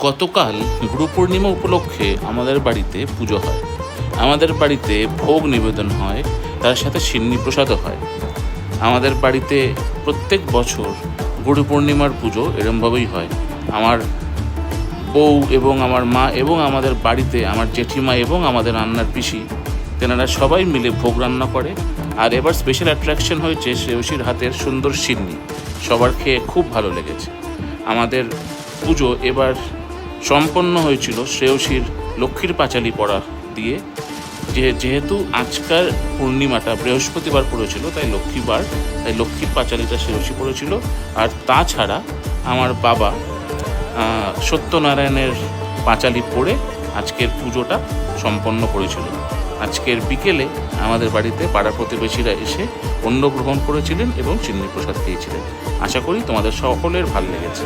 গতকাল গুরু পূর্ণিমা উপলক্ষে আমাদের বাড়িতে পুজো হয়। আমাদের বাড়িতে ভোগ নিবেদন হয়, তার সাথে সিন্নি প্রসাদও হয়। আমাদের বাড়িতে প্রত্যেক বছর গুরু পূর্ণিমার পুজো এরমভাবেই হয়। আমার বউ এবং আমার মা এবং আমাদের বাড়িতে আমার জেঠিমা এবং আমাদের রান্নার পিসি, তেনারা সবাই মিলে ভোগ রান্না করে। আর এবার স্পেশাল অ্যাট্রাকশন হয়েছে শ্রেয়সীর হাতের সুন্দর সিন্নি। সবার খেয়ে খুব ভালো লেগেছে। আমাদের পুজো এবার সম্পন্ন হয়েছিল শ্রেয়সীর লক্ষ্মীর পাঁচালী পড়া দিয়ে। যেহেতু আজকাল পূর্ণিমাটা বৃহস্পতিবার পড়েছিল, তাই লক্ষ্মীর পাঁচালীটা শ্রেয়সী পড়েছিল। আর তাছাড়া আমার বাবা সত্যনারায়ণের পাঁচালী পড়ে আজকের পুজোটা সম্পন্ন করেছিল। আজকের বিকেলে আমাদের বাড়িতে পাড়া প্রতিবেশীরা এসে অন্ন গ্রহণ করেছিলেন এবং সিন্নি প্রসাদ খেয়েছিলেন। আশা করি তোমাদের সকলের ভালো লেগেছে।